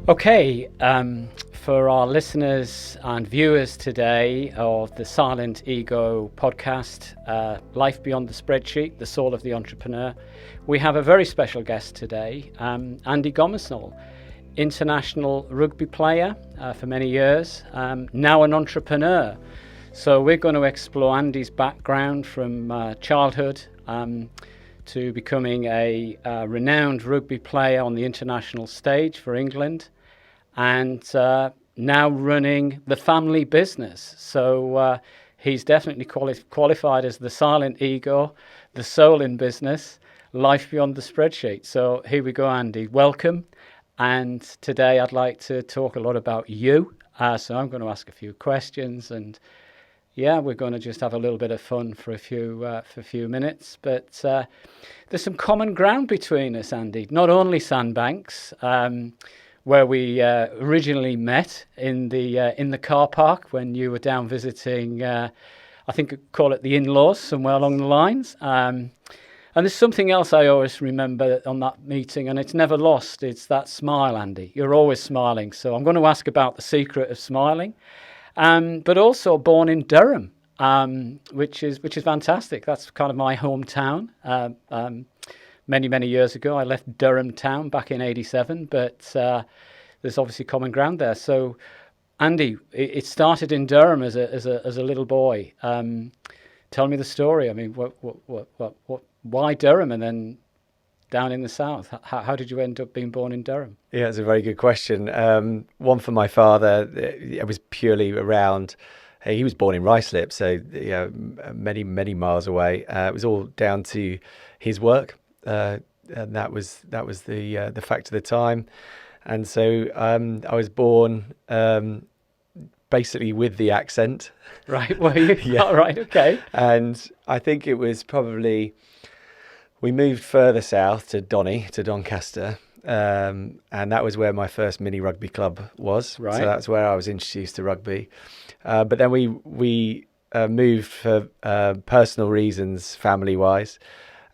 Okay, for our listeners and viewers today of the SilentEGO podcast, Life Beyond the Spreadsheet, the Soul of the Entrepreneur, we have a very special guest today, Andy Gomarsall, international rugby player for many years, now an entrepreneur. So we're going to explore Andy's background from childhood to becoming a renowned rugby player on the international stage for England, and now running the family business. So he's definitely qualified as the silent ego, the soul in business, life beyond the spreadsheet. So here we go, Andy. Welcome. And today I'd like to talk a lot about you. So I'm going to ask a few questions, and yeah, we're going to just have a little bit of fun for a few minutes. But there's some common ground between us, Andy. Not only Sandbanks, where we originally met in the car park when you were down visiting, I think I'd call it the in-laws, somewhere along the lines. And there's something else I always remember on that meeting, and it's never lost. It's that smile, Andy. You're always smiling. So I'm going to ask about the secret of smiling. But also born in Durham, which is fantastic. That's kind of my hometown. Many years ago, I left Durham town back in '87, but there's obviously common ground there. So, Andy, it started in Durham as a little boy. Tell me the story. I mean, why Durham, and then down in the south? How did you end up being born in Durham? Yeah, it's a very good question. One for my father. It was purely around. He was born in Ruislip, so many miles away. It was all down to his work, and that was the fact of the time. And so I was born basically with the accent. Right? Were you? Yeah. All right. Okay. And I think it was probably. We moved further south to Doncaster, and that was where my first mini rugby club was. Right. So that's where I was introduced to rugby. But then we moved for personal reasons, family-wise,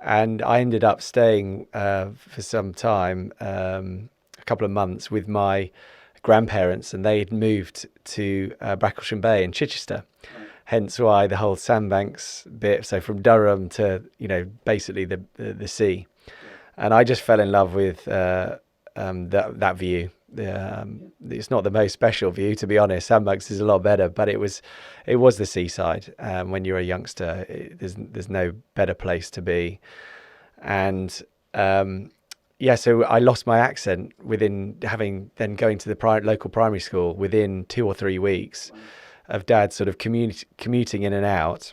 and I ended up staying for some time, a couple of months, with my grandparents, and they had moved to Bracklesham Bay in Chichester. Hence why the whole Sandbanks bit, so from Durham to, basically the sea. And I just fell in love with that view. It's not the most special view, to be honest. Sandbanks is a lot better, but it was the seaside. When you're a youngster, there's no better place to be. And so I lost my accent within then going to the local primary school within 2 or 3 weeks. Of Dad sort of commuting in and out.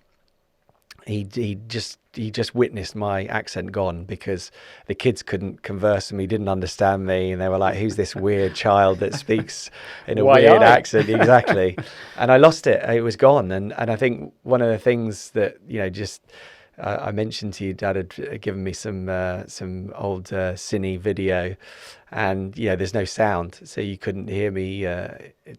He just witnessed my accent gone, because the kids couldn't converse with me, didn't understand me, and they were like, "Who's this weird child that speaks in a weird accent?" Exactly. And I lost it. It was gone. And I think one of the things that I mentioned to you, Dad had given me some old cine video, and there's no sound, so you couldn't hear me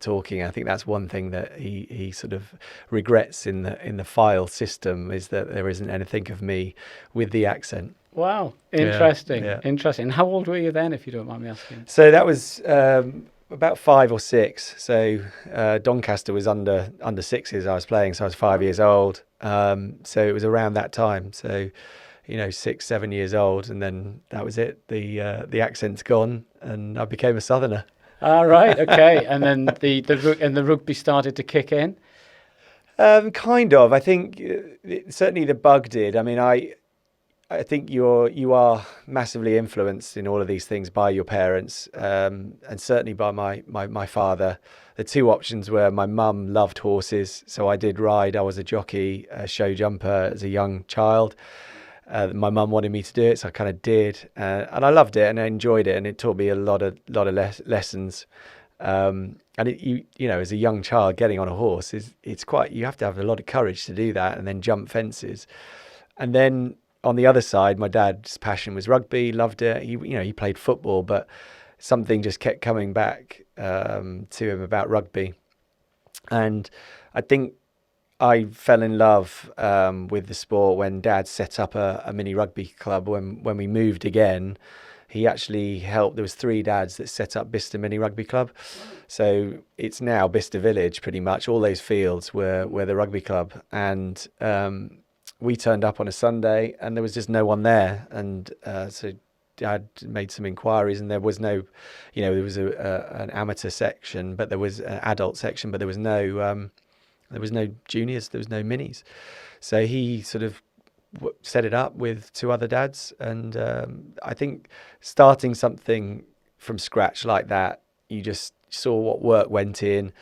talking. I think that's one thing that he sort of regrets in the file system, is that there isn't anything of me with the accent. Wow, interesting. Yeah. Interesting. How old were you then, if you don't mind me asking? So that was about 5 or 6. So Doncaster was under sixes I was playing, so I was 5 years old. So it was around that time. So 6, 7 years old, and then that was it. The accent's gone, and I became a southerner. All right, okay. And then the rugby started to kick in. Kind of. I think certainly the bug did. I mean, I think you are massively influenced in all of these things by your parents, and certainly by my father. The two options were, my mum loved horses, so I did ride. I was a jockey, a show jumper as a young child. My mum wanted me to do it, so I kind of did, and I loved it and I enjoyed it, and it taught me a lot of lessons. And as a young child, getting on a horse it's quite, you have to have a lot of courage to do that, and then jump fences. And then on the other side, my dad's passion was rugby, loved it. He played football, but something just kept coming back to him about rugby. And I think I fell in love with the sport when Dad set up a mini rugby club. When we moved again, he actually helped. There was 3 dads that set up Bicester Mini Rugby Club. So it's now Bicester Village, pretty much. All those fields were the rugby club. And we turned up on a Sunday and there was just no one there. And so Dad made some inquiries, and there was no, there was an amateur section, but there was an adult section, but there was no juniors, there was no minis. So he sort of set it up with 2 other dads. And I think starting something from scratch like that, you just saw what work went in.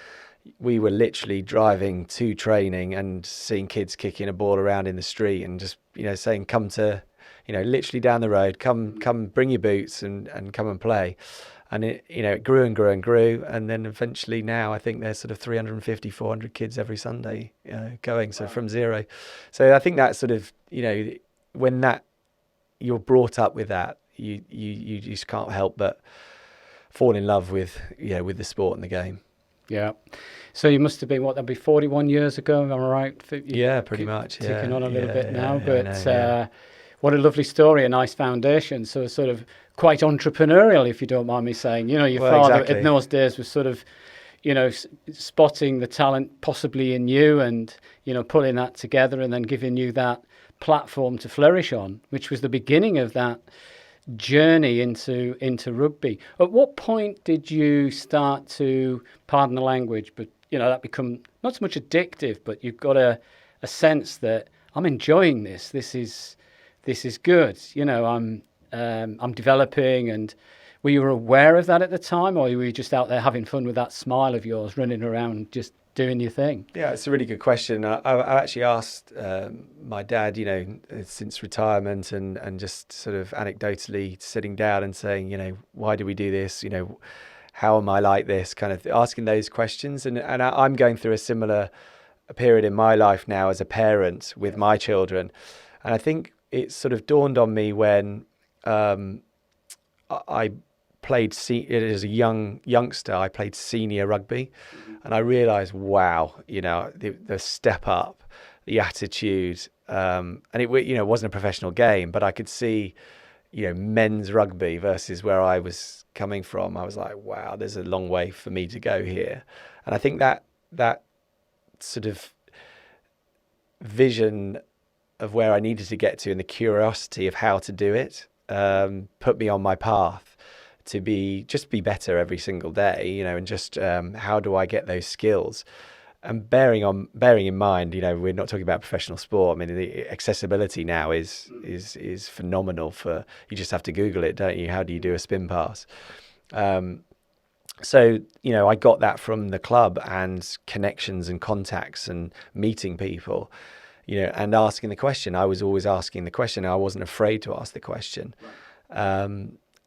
We were literally driving to training and seeing kids kicking a ball around in the street and just, saying, come to, literally down the road, come bring your boots and come and play. And it grew and grew and grew. And then eventually now I think there's sort of 350, 400 kids every Sunday going. So from zero. So I think that sort of, when that you're brought up with that, you just can't help but fall in love with the sport and the game. Yeah. So you must have been, that'd be 41 years ago, am I right? Yeah, pretty much. Ticking on a little bit now. But what a lovely story, a nice foundation. So sort of quite entrepreneurial, if you don't mind me saying. Your father exactly. in those days was sort of, spotting the talent possibly in you and, pulling that together and then giving you that platform to flourish on, which was the beginning of that journey into rugby. At what point did you start to, pardon the language, but that become not so much addictive, but you've got a sense that I'm enjoying this. This is good. I'm developing. And were you aware of that at the time, or were you just out there having fun with that smile of yours, running around just doing your thing? Yeah, it's a really good question. I actually asked my dad, since retirement and just sort of anecdotally sitting down and saying, why do we do this? How am I like this? Kind of asking those questions. And I'm going through a similar period in my life now as a parent with my children. And I think it sort of dawned on me when I played as a youngster. I played senior rugby, and I realised, wow, the step up, the attitude, and it wasn't a professional game, but I could see, men's rugby versus where I was coming from. I was like, wow, there's a long way for me to go here, and I think that sort of vision of where I needed to get to and the curiosity of how to do it put me on my path to be better every single day, and just how do I get those skills? And bearing in mind, we're not talking about professional sport. I mean, the accessibility now is phenomenal. You just have to Google it, don't you? How do you do a spin pass? So, I got that from the club and connections and contacts and meeting people, and asking the question. I was always asking the question. I wasn't afraid to ask the question.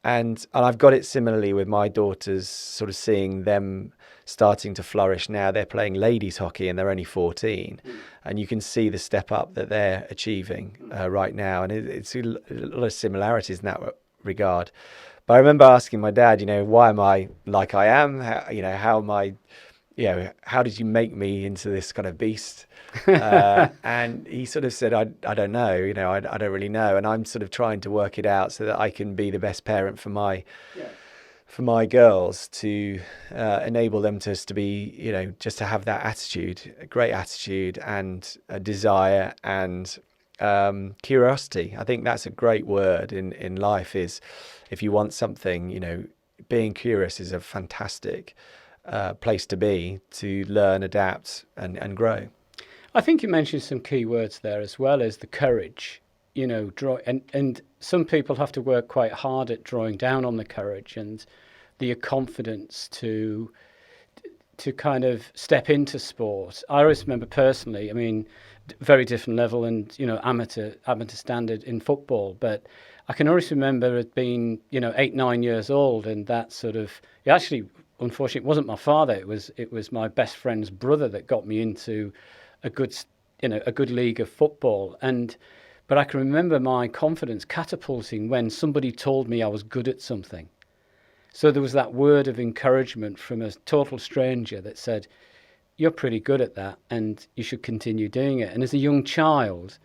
And I've got it similarly with my daughters, sort of seeing them starting to flourish now. They're playing ladies hockey and they're only 14. And you can see the step up that they're achieving right now. And it's a lot of similarities in that regard. But I remember asking my dad, why am I like I am? How am I, how did you make me into this kind of beast? And he sort of said, I don't know, I don't really know. And I'm sort of trying to work it out so that I can be the best parent for my girls, to enable them to be, just to have that attitude, a great attitude and a desire and curiosity. I think that's a great word in life. Is if you want something, being curious is a fantastic place to be, to learn, adapt and grow. I think you mentioned some key words there, as well as the courage, and some people have to work quite hard at drawing down on the courage and the confidence to kind of step into sport. I always remember personally, very different level and, amateur standard in football, but I can always remember it being, 8, 9 years old, and that sort of, unfortunately, it wasn't my father. It was my best friend's brother that got me into a good league of football. But I can remember my confidence catapulting when somebody told me I was good at something. So there was that word of encouragement from a total stranger that said, you're pretty good at that and you should continue doing it. And as a young child,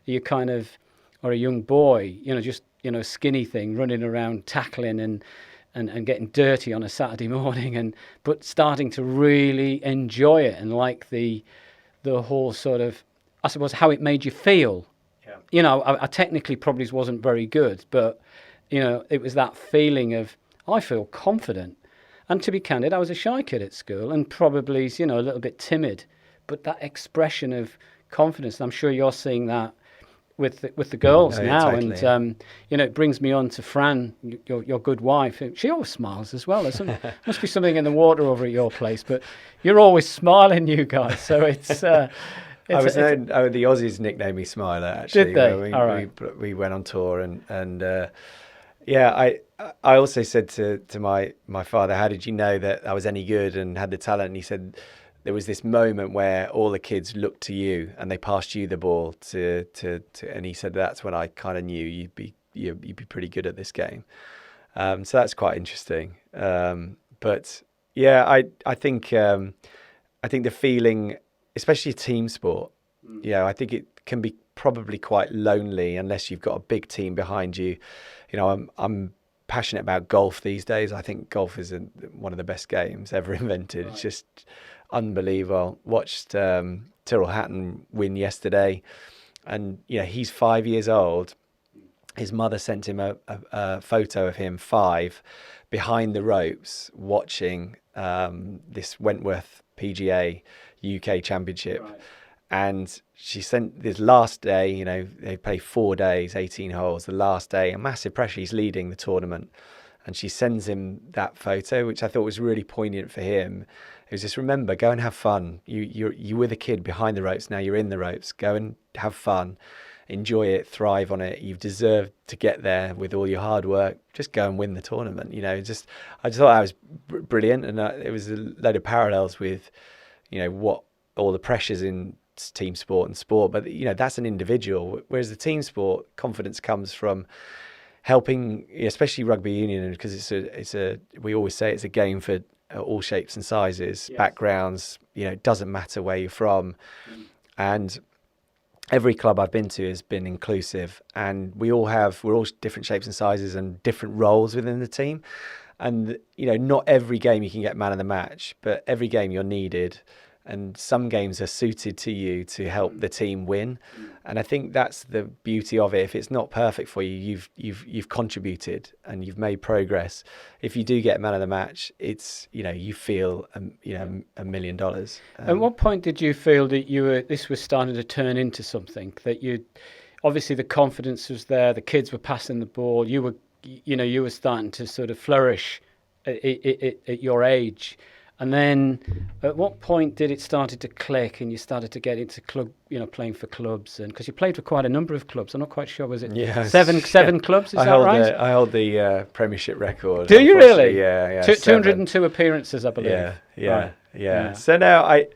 or a young boy, skinny thing, running around tackling and getting dirty on a Saturday morning, but starting to really enjoy it and like the whole sort of, I suppose, how it made you feel. Yeah. I technically probably wasn't very good, but it was that feeling of, I feel confident. And to be candid, I was a shy kid at school and probably, a little bit timid, but that expression of confidence, I'm sure you're seeing that with the girls now. Totally. And it brings me on to Fran, your good wife. She always smiles as well. Must be something in the water over at your place, but you're always smiling, you guys. So it's the Aussies nicknamed me Smiler, actually. Did they? All right. We went on tour and I also said to my father, how did you know that I was any good and had the talent? And he said, there was this moment where all the kids looked to you and they passed you the ball and he said that's when I kind of knew you'd be pretty good at this game. So that's quite interesting. But yeah, I think the feeling, especially a team sport, I think it can be probably quite lonely unless you've got a big team behind you. I'm passionate about golf these days. I think golf is one of the best games ever invented. Right. It's just unbelievable. Watched Tyrrell Hatton win yesterday, and he's 5 years old. His mother sent him a photo of him 5 behind the ropes watching this Wentworth PGA UK Championship. Right. And she sent this last day, they play 4 days, 18 holes. The last day, a massive pressure. He's leading the tournament. And she sends him that photo, which I thought was really poignant for him. It was just, remember, go and have fun. You were the kid behind the ropes. Now you're in the ropes. Go and have fun. Enjoy it. Thrive on it. You've deserved to get there with all your hard work. Just go and win the tournament. I just thought that was brilliant. And it was a load of parallels with, what all the pressures in team sport and sport, but that's an individual, whereas the team sport confidence comes from helping, especially rugby union, because we always say it's a game for all shapes and sizes. Yes. Backgrounds, it doesn't matter where you're from. And every club I've been to has been inclusive, and we're all different shapes and sizes and different roles within the team. And not every game you can get man of the match, but every game you're needed. And some games are suited to you to help the team win, and I think that's the beauty of it. If it's not perfect for you, you've contributed and you've made progress. If you do get man of the match, it's you feel $1 million. At what point did you feel that this was starting to turn into something that obviously the confidence was there, the kids were passing the ball, you were starting to sort of flourish at your age? And then at what point did it started to click and you started to get into playing for clubs? And because you played for quite a number of clubs, I'm not quite sure, was it seven clubs, is that right? I hold the Premiership record. Do you really? Yeah. 202 appearances, I believe. Yeah. So now I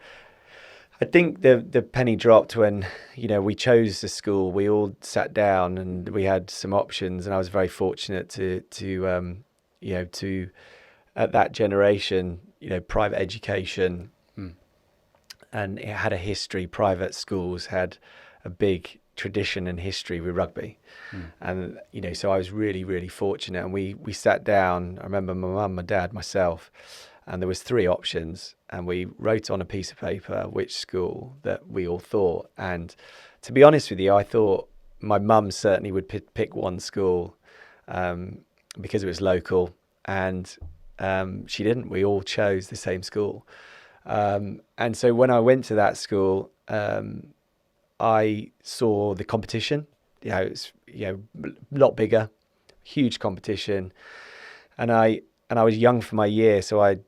think the penny dropped when, we chose the school. We all sat down and we had some options, and I was very fortunate to at that generation, private education, and it had a history. Private schools had a big tradition and history with rugby. And, so I was really, really fortunate. And we sat down, I remember my mum, my dad, myself, and there was 3 options. And we wrote on a piece of paper which school that we all thought. And to be honest with you, I thought my mum certainly would pick one school because it was local. And she didn't. We all chose the same school. And so when I went to that school, I saw the competition. It's a lot bigger, huge competition. And I was young for my year, so I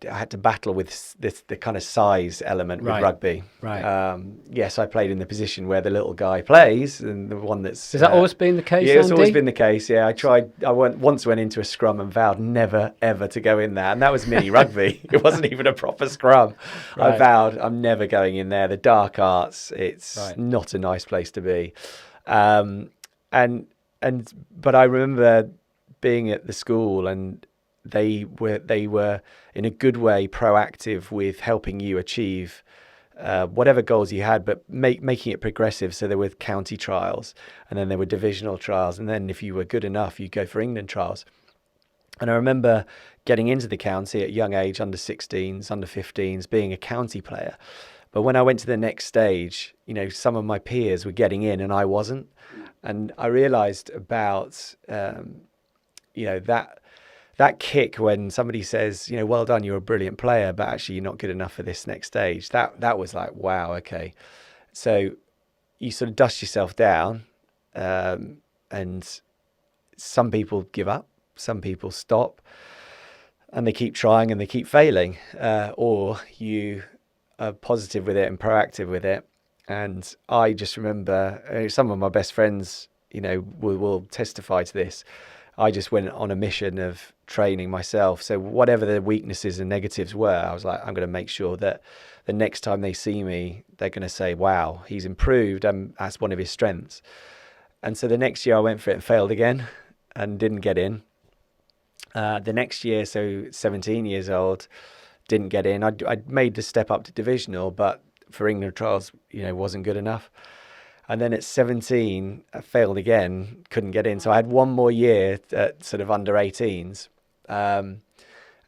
had to battle with the kind of size element with rugby. Right. Yes, I played in the position where the little guy plays, and the one that's. Has that always been the case? Yeah, it's always been the case. Yeah, I once went into a scrum and vowed never ever to go in there, and that was mini rugby. It wasn't even a proper scrum. Right. I vowed I'm never going in there. The dark arts. It's not a nice place to be. But I remember being at the school and. They were in a good way proactive with helping you achieve whatever goals you had, but making it progressive. So there were county trials, and then there were divisional trials, and then if you were good enough, you'd go for England trials. And I remember getting into the county at a young age, under 16s, under 15s, being a county player. But when I went to the next stage, you know, some of my peers were getting in and I wasn't. And I realised about, you know, that kick when somebody says, you know, well done, you're a brilliant player, but actually you're not good enough for this next stage. That was like, wow, okay. So you sort of dust yourself down, and some people give up, some people stop, and they keep trying and they keep failing, or you are positive with it and proactive with it. And I just remember some of my best friends, you know, will testify to this. I just went on a mission of training myself. So whatever the weaknesses and negatives were, I was like, I'm going to make sure that the next time they see me, they're going to say, wow, he's improved, and that's one of his strengths. And so the next year I went for it and failed again and didn't get in. The next year, so 17 years old, didn't get in. I'd made the step up to divisional, but for England trials, you know, wasn't good enough. And then at 17, I failed again, couldn't get in. So I had one more year at sort of under 18s. I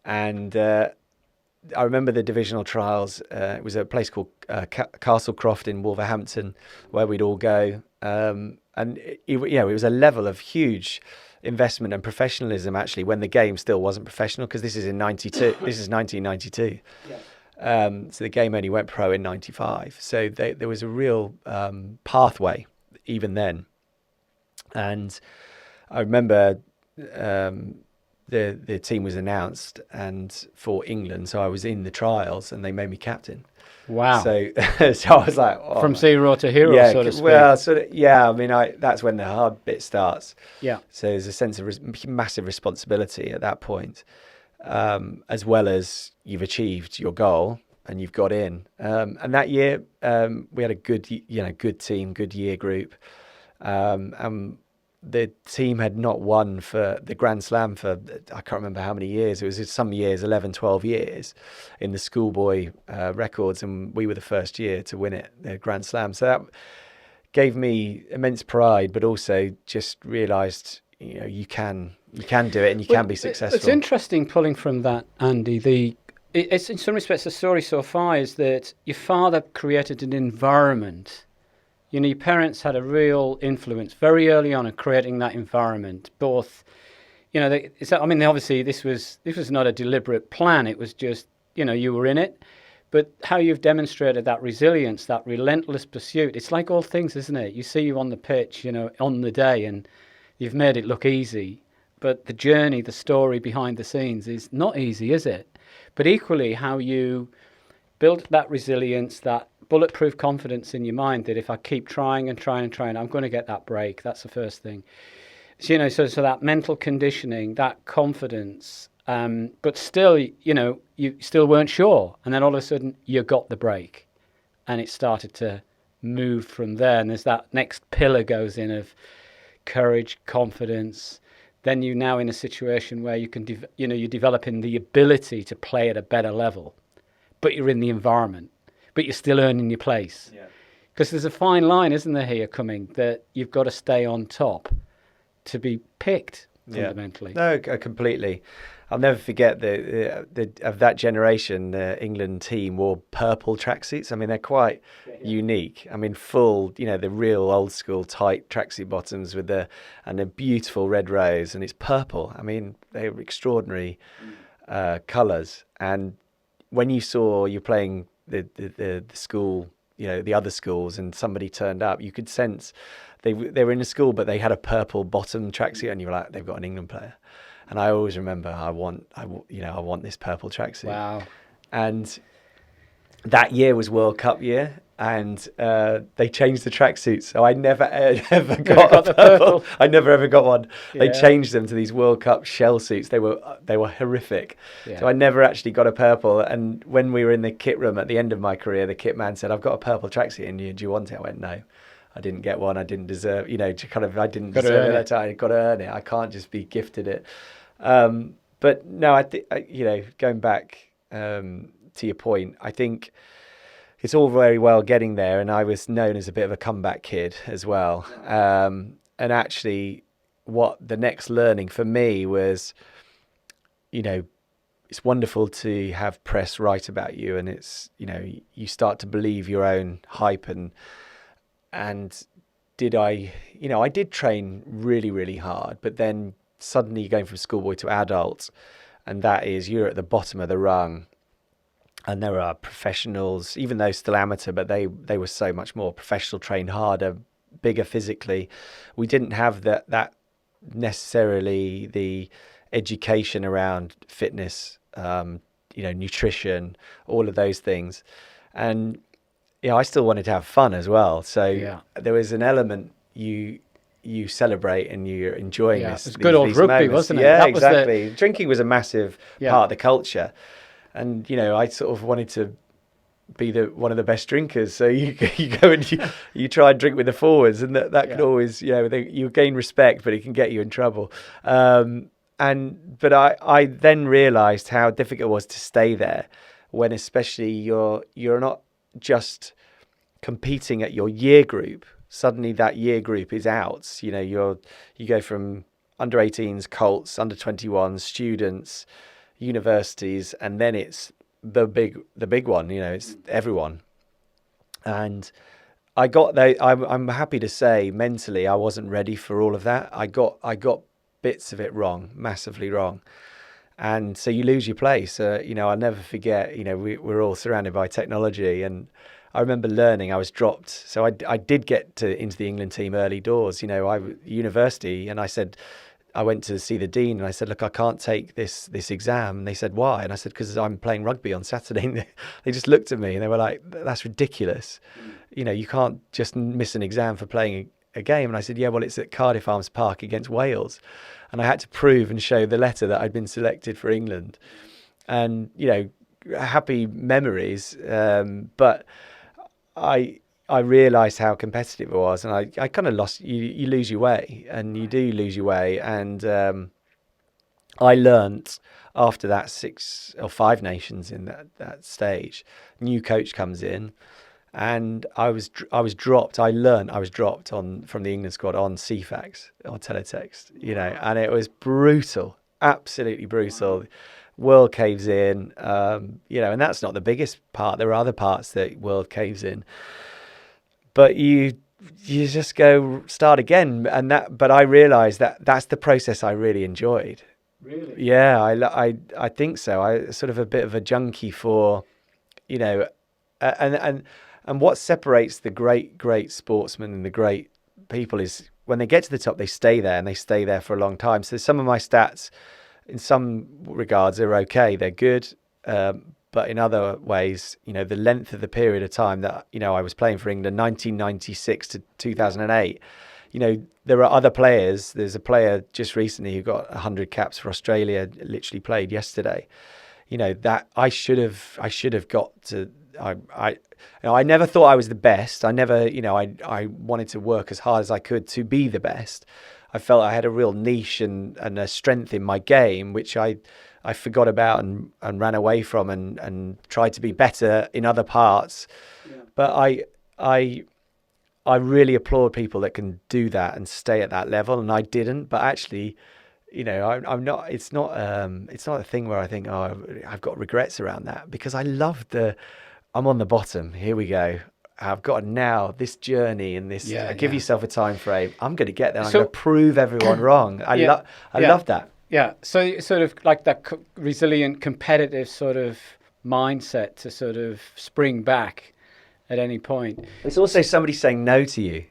remember the divisional trials. It was a place called Castlecroft in Wolverhampton, where we'd all go. You know, it was a level of huge investment and professionalism, actually, when the game still wasn't professional, because this is in 92. This is 1992. Yeah. So the game only went pro in 95. So there was a real pathway even then. And I remember the team was announced and for England. So I was in the trials and they made me captain. Wow. So I was like, oh, from zero to hero, yeah, so to speak. Well, sort of, yeah. I mean, that's when the hard bit starts. Yeah. So there's a sense of massive responsibility at that point. As well as you've achieved your goal and you've got in. And that year, we had a good team, good year group. And the team had not won for the Grand Slam for, I can't remember how many years. It was some years, 11, 12 years in the schoolboy records. And we were the first year to win it, the Grand Slam. So that gave me immense pride, but also just realised, you know, you can do it and you can be successful. It's interesting pulling from that, Andy. It's in some respects the story so far is that your father created an environment. You know, your parents had a real influence very early on in creating that environment. Both, you know, obviously this was not a deliberate plan. It was just, you know, you were in it. But how you've demonstrated that resilience, that relentless pursuit, it's like all things, isn't it? You see you on the pitch, you know, on the day, and you've made it look easy. But the journey, the story behind the scenes is not easy, is it? But equally, how you build that resilience, that bulletproof confidence in your mind that if I keep trying and trying and trying, I'm going to get that break. That's the first thing. So, you know, so that mental conditioning, that confidence, but still, you know, you still weren't sure. And then all of a sudden you got the break and it started to move from there. And there's that next pillar goes in of courage, confidence. Then you're now in a situation where you can, you're developing the ability to play at a better level, but you're in the environment, but you're still earning your place. Yeah. Because there's a fine line, isn't there, here coming, that you've got to stay on top to be picked fundamentally. No, completely. I'll never forget of that generation, the England team wore purple tracksuits. I mean, they're quite unique. I mean, full, you know, the real old school tight tracksuit bottoms with the beautiful red rose, and it's purple. I mean, they were extraordinary colours. And when you're playing the school, you know, the other schools, and somebody turned up, you could sense they were in a school, but they had a purple bottom tracksuit, and you were like, they've got an England player. And I always remember, I want this purple tracksuit. Wow! And that year was World Cup year, and they changed the tracksuits, so I never ever got a purple. I never ever got one. Yeah. They changed them to these World Cup shell suits. They were horrific. Yeah. So I never actually got a purple. And when we were in the kit room at the end of my career, the kit man said, "I've got a purple tracksuit, and do you want it?" I went, "No." I didn't get one. I didn't deserve, I didn't deserve it at that time. I've got to earn it. I can't just be gifted it. But no, I think, going back to your point, I think, it's all very well getting there, and I was known as a bit of a comeback kid as well. And actually, what the next learning for me was, you know, it's wonderful to have press write about you, and it's, you know, you start to believe your own hype. And I did train really, really hard, but then suddenly going from schoolboy to adult, and that is, you're at the bottom of the rung. And there are professionals, even though still amateur, but they were so much more professional, trained harder, bigger physically. We didn't have that necessarily the education around fitness, nutrition, all of those things. And I still wanted to have fun as well. So there was an element you celebrate and you're enjoying this. It's good old rugby, moments. wasn't it? Yeah, exactly. Drinking was a massive part of the culture. And, I sort of wanted to be one of the best drinkers. So you go and you try and drink with the forwards, and that could always, you gain respect, but it can get you in trouble. But I then realised how difficult it was to stay there when, especially, you're not just competing at your year group. Suddenly that year group is out. You go from under 18s, Colts, under 21s, students, universities, and then it's the big one. It's everyone. And I got there. I'm happy to say mentally I wasn't ready for all of that. I got bits of it wrong, massively wrong, and so you lose your place. I'll never forget. We're all surrounded by technology, and I remember learning. I was dropped, so I did get into the England team early doors. University, and I went to see the dean, and I said, look, I can't take this exam. And they said, why? And I said, because I'm playing rugby on Saturday. And they just looked at me and they were like, that's ridiculous. You can't just miss an exam for playing a game. And I said, yeah, well, it's at Cardiff Arms Park against Wales. And I had to prove and show the letter that I'd been selected for England. And, happy memories. But I realised how competitive it was, and I kind of lost. You lose your way, and you do lose your way. And I learnt after that 6 or 5 nations in that stage. New coach comes in, and I was dropped. I learnt I was dropped from the England squad on CFAX or teletext. And it was brutal, absolutely brutal. World caves in, and that's not the biggest part. There are other parts that world caves in. But you just go start again, but I realised that's the process I really enjoyed. Really? Yeah, I think so. I sort of a bit of a junkie for, and what separates the great sportsmen and the great people is when they get to the top, they stay there, and they stay there for a long time. So some of my stats, in some regards, are okay. They're good. But in other ways, the length of the period of time that, I was playing for England, 1996 to 2008, there are other players. There's a player just recently who got 100 caps for Australia, literally played yesterday. That I should have got to. I never thought I was the best. I never, I wanted to work as hard as I could to be the best. I felt I had a real niche and a strength in my game, which I forgot about and ran away from and tried to be better in other parts. Yeah. But I really applaud people that can do that and stay at that level, and I didn't. But actually, I'm not. It's not a thing where I think, oh, I've got regrets around that, because I love I'm on the bottom. Here we go. I've got now this journey and this. Give yourself a time frame. I'm going to get there. I'm going to prove everyone wrong. I love that. Yeah, so sort of like that resilient, competitive sort of mindset to sort of spring back at any point. It's also somebody saying no to you.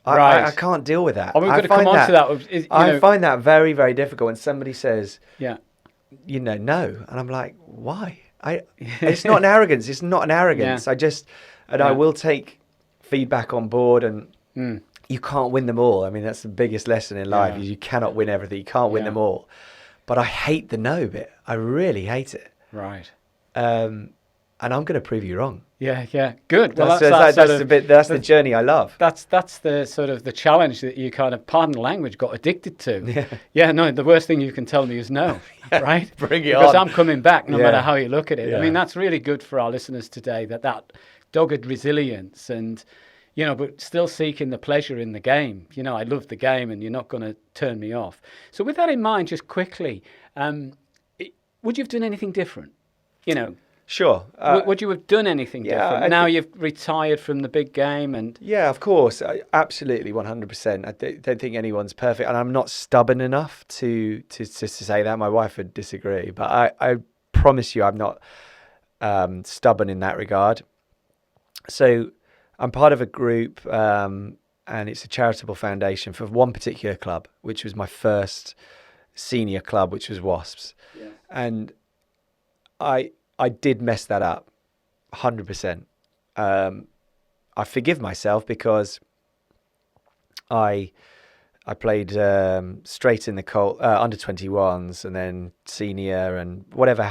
Right. I can't deal with that. I'm going to come on to that. I find that very, very difficult when somebody says, no. And I'm like, why? It's not an arrogance. It's not an arrogance. Yeah. I will take feedback on board, and you can't win them all. I mean, that's the biggest lesson in life, is you cannot win everything. You can't win them all. But I hate the no bit. I really hate it. Right. And I'm going to prove you wrong. Yeah. Good. Well, that's the journey I love. That's the sort of the challenge that you kind of, pardon the language, got addicted to. Yeah. No, the worst thing you can tell me is no. Right? Bring it on. Because I'm coming back no matter how you look at it. Yeah. I mean, that's really good for our listeners today, that dogged resilience and, but still seeking the pleasure in the game. I love the game and you're not going to turn me off. So with that in mind, just quickly, would you have done anything different? Sure. Would you have done anything different? Now you've retired from the big game and... Yeah, of course. Absolutely, 100%. I don't think anyone's perfect. And I'm not stubborn enough to say that. My wife would disagree. But I promise you I'm not stubborn in that regard. So I'm part of a group and it's a charitable foundation for one particular club, which was my first senior club, which was Wasps. Yeah. And I did mess that up, 100%. I forgive myself because I played straight in the under 21s and then senior, and whatever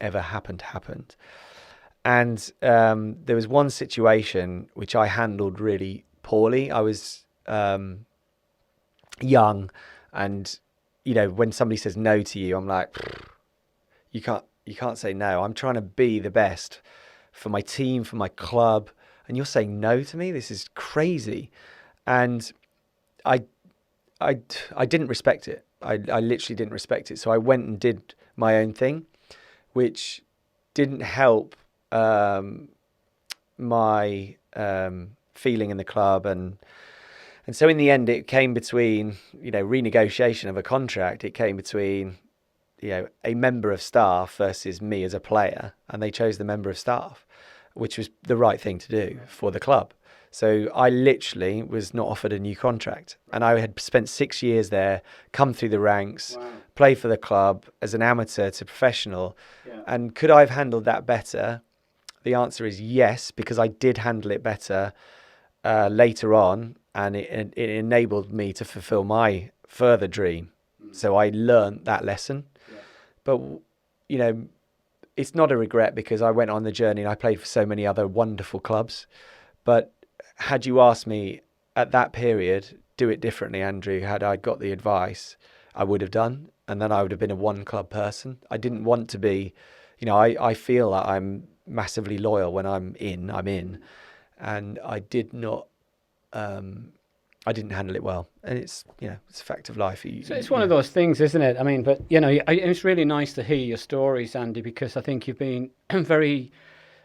ever happened. And there was one situation which I handled really poorly. I was young, and when somebody says no to you, I'm like, you can't say no. I'm trying to be the best for my team, for my club, and you're saying no to me? This is crazy. And I didn't respect it. I literally didn't respect it. So I went and did my own thing, which didn't help my feeling in the club. And so in the end, it came between, renegotiation of a contract. It came between, a member of staff versus me as a player, and they chose the member of staff, which was the right thing to do for the club. So I literally was not offered a new contract, and I had spent 6 years there, come through the ranks, play for the club as an amateur to professional. Yeah. And could I have handled that better? The answer is yes, because I did handle it better later on, and it enabled me to fulfill my further dream. So I learned that lesson. But, it's not a regret because I went on the journey and I played for so many other wonderful clubs. But had you asked me at that period, do it differently, Andrew, had I got the advice, I would have done. And then I would have been a one club person. I didn't want to be, I feel that I'm massively loyal when I'm in. And I did not... I didn't handle it well, and it's it's a fact of life. So it's one of those things, isn't it? I mean, but it's really nice to hear your stories, Andy, because I think you've been very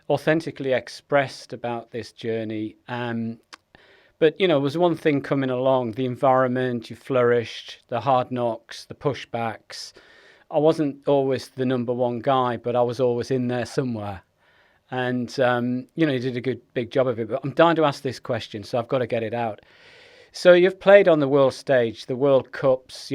authentically expressed about this journey. But there was one thing coming along: the environment. You flourished, the hard knocks, the pushbacks. I wasn't always the number one guy, but I was always in there somewhere. And you did a good big job of it. But I'm dying to ask this question, so I've got to get it out. So you've played on the world stage, the World Cups,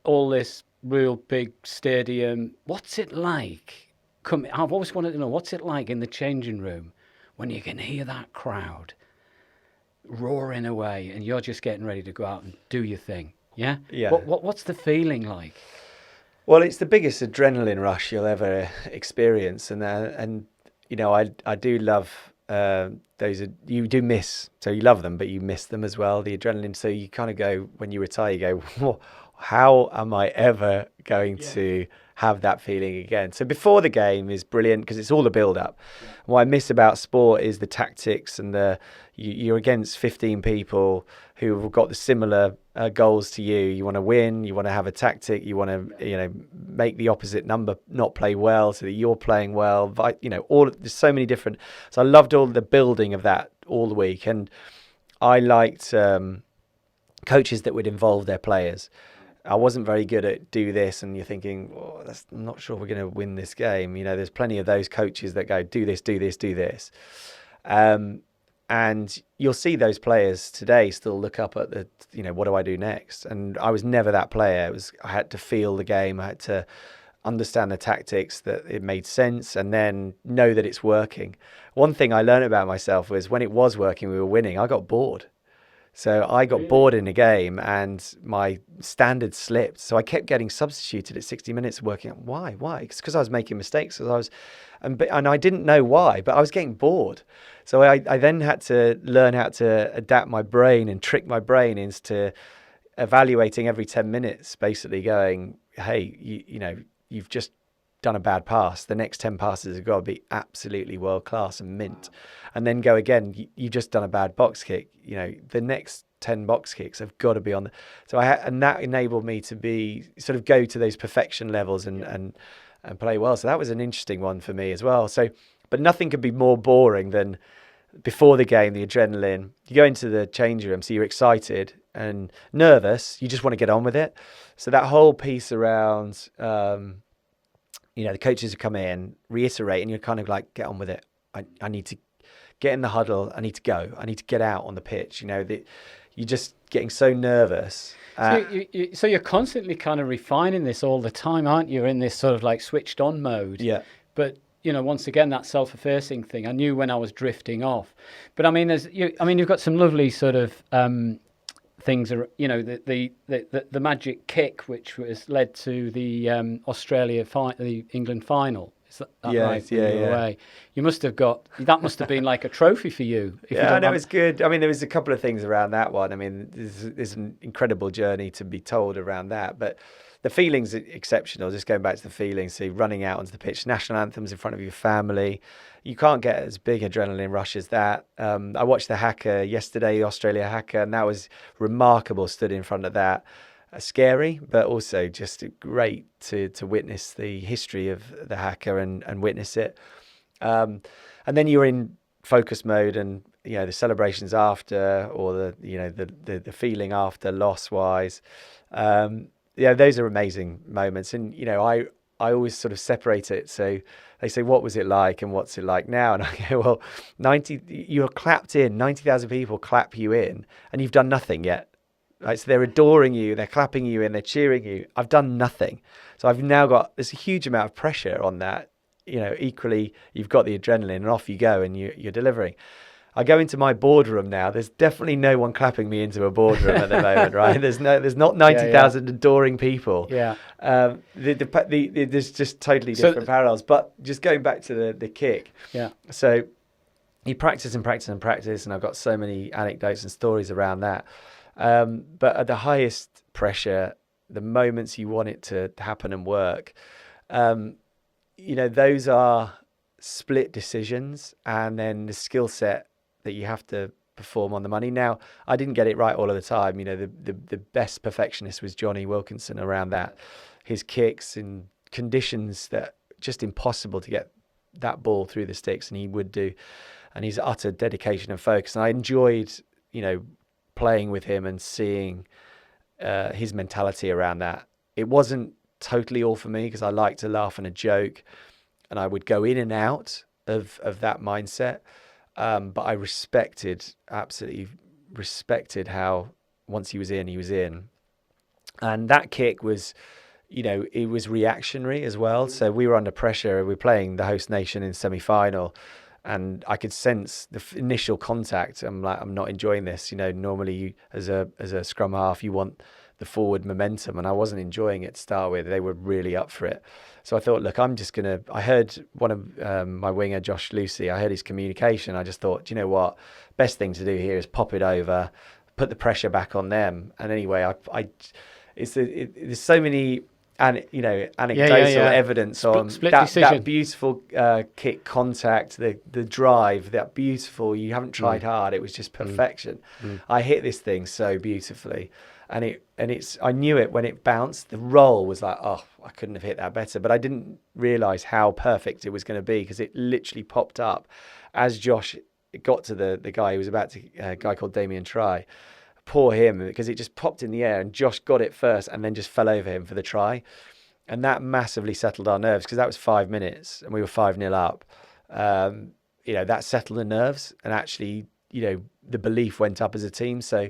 all this real big stadium. What's it like? I've always wanted to know, what's it like in the changing room when you can hear that crowd roaring away and you're just getting ready to go out and do your thing? Yeah? Yeah. What's the feeling like? Well, it's the biggest adrenaline rush you'll ever experience. And I do love... you do miss, so you love them, but you miss them as well, the adrenaline. So you kind of go, when you retire, you go, whoa, how am I ever going to have that feeling again? So before the game is brilliant because it's all the build up. Yeah. What I miss about sport is the tactics and you're against 15 people who have got the similar goals to you. You want to win, you want to have a tactic, you want to make the opposite number not play well so that you're playing well. There's so many different. So I loved all the building of that all the week, and I liked coaches that would involve their players. I wasn't very good at do this, and you're thinking, I'm not sure we're going to win this game. There's plenty of those coaches that go, do this, do this, do this. And you'll see those players today still look up at what do I do next? And I was never that player. I had to feel the game. I had to understand the tactics, that it made sense, and then know that it's working. One thing I learned about myself was when it was working, we were winning, I got bored. So I got bored in a game and my standard slipped. So I kept getting substituted at 60 minutes working out why? It's because I was making mistakes. And I didn't know why, but I was getting bored. So I then had to learn how to adapt my brain and trick my brain into evaluating every 10 minutes, basically going, hey, you've just done a bad pass, the next 10 passes have got to be absolutely world class and mint. And then go again, you've just done a bad box kick. You know, the next 10 box kicks have got to be on. So and that enabled me to be sort of go to those perfection levels and play well. So that was an interesting one for me as well. So, but nothing could be more boring than before the game, the adrenaline. You go into the change room, so you're excited and nervous. You just want to get on with it. So that whole piece around, you know, the coaches who come in, reiterate, and you're kind of like, get on with it. I need to get in the huddle. I need to go. I need to get out on the pitch. You know, you're just getting so nervous. So you're constantly kind of refining this all the time, aren't you? In this sort of like switched on mode. Yeah. But you know, once again, that self-effacing thing. I knew when I was drifting off. But I mean, you've got some lovely sort of things. You know, the magic kick, which was led to the the England final. Is that yeah, right? Yeah. You must have got that. Must have been like a trophy for you. Yeah, and it was good. I mean, there was a couple of things around that one. I mean, there's an incredible journey to be told around that, but the feelings are exceptional. Just going back to the feelings, so running out onto the pitch, national anthems in front of your family. You can't get as big adrenaline rush as that. I watched the haka yesterday, the Australia haka, and that was remarkable. Stood in front of that. Scary, but also just great to witness the history of the haka and witness it. And then you're in focus mode, and you know the celebrations after, or the feeling after loss wise. Yeah, those are amazing moments. And, you know, I always sort of separate it. So they say, what was it like and what's it like now? And I go, well, you're clapped in, 90,000 people clap you in, and you've done nothing yet. Right? So they're adoring you, they're clapping you in, they're cheering you. I've done nothing. So I've now got, there's a huge amount of pressure on that. You know, equally, you've got the adrenaline and off you go and you're delivering. I go into my boardroom now. There's definitely no one clapping me into a boardroom at the moment, right? There's not 90,000 adoring people. Yeah. There's just totally different parallels. But just going back to the kick. Yeah. So you practice and practice and practice, and I've got so many anecdotes and stories around that. But at the highest pressure, the moments you want it to happen and work, you know, those are split decisions, and then the skill set that you have to perform on the money. Now, I didn't get it right all of the time. You know, the best perfectionist was Johnny Wilkinson around that. His kicks in conditions that just impossible to get that ball through the sticks, and he would do. And his utter dedication and focus. And I enjoyed, you know, playing with him and seeing his mentality around that. It wasn't totally all for me, because I like to laugh and a joke, and I would go in and out of that mindset. But I absolutely respected how once he was in. And that kick was, you know, it was reactionary as well. So we were under pressure. We were playing the host nation in semi-final, and I could sense the initial contact. I'm like, I'm not enjoying this. You know, normally you, as a scrum half, you want the forward momentum, and I wasn't enjoying it to start with. They were really up for it. So I thought, look, I heard one of my winger, Josh Lucy, I heard his communication. I just thought, do you know what? Best thing to do here is pop it over, put the pressure back on them. And anyway, there's so many, anecdotal evidence on that beautiful kick contact, the drive, that beautiful, you haven't tried hard. It was just perfection. I hit this thing so beautifully. And I knew it when it bounced. The roll was like, oh, I couldn't have hit that better. But I didn't realise how perfect it was going to be, because it literally popped up as Josh got to the guy who was about to, a guy called Damien Try. Poor him, because it just popped in the air and Josh got it first and then just fell over him for the try. And that massively settled our nerves, because that was 5 minutes and we were 5-0 up. You know, that settled the nerves, and actually, you know, the belief went up as a team. So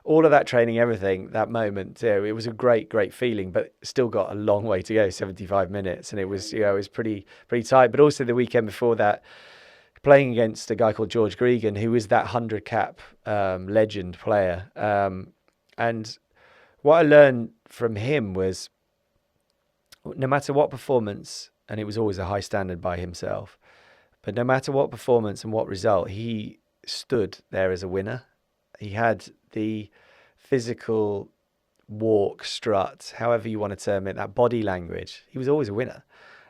all of that training, everything, that moment too, it was a great, great feeling, but still got a long way to go, 75 minutes. And it was, you know, it was pretty tight. But also the weekend before that, playing against a guy called George Gregan, who is that 100 cap legend player. And what I learned from him was, no matter what performance, and it was always a high standard by himself, but no matter what performance and what result, he stood there as a winner. He had the physical walk, strut, however you want to term it, that body language. He was always a winner.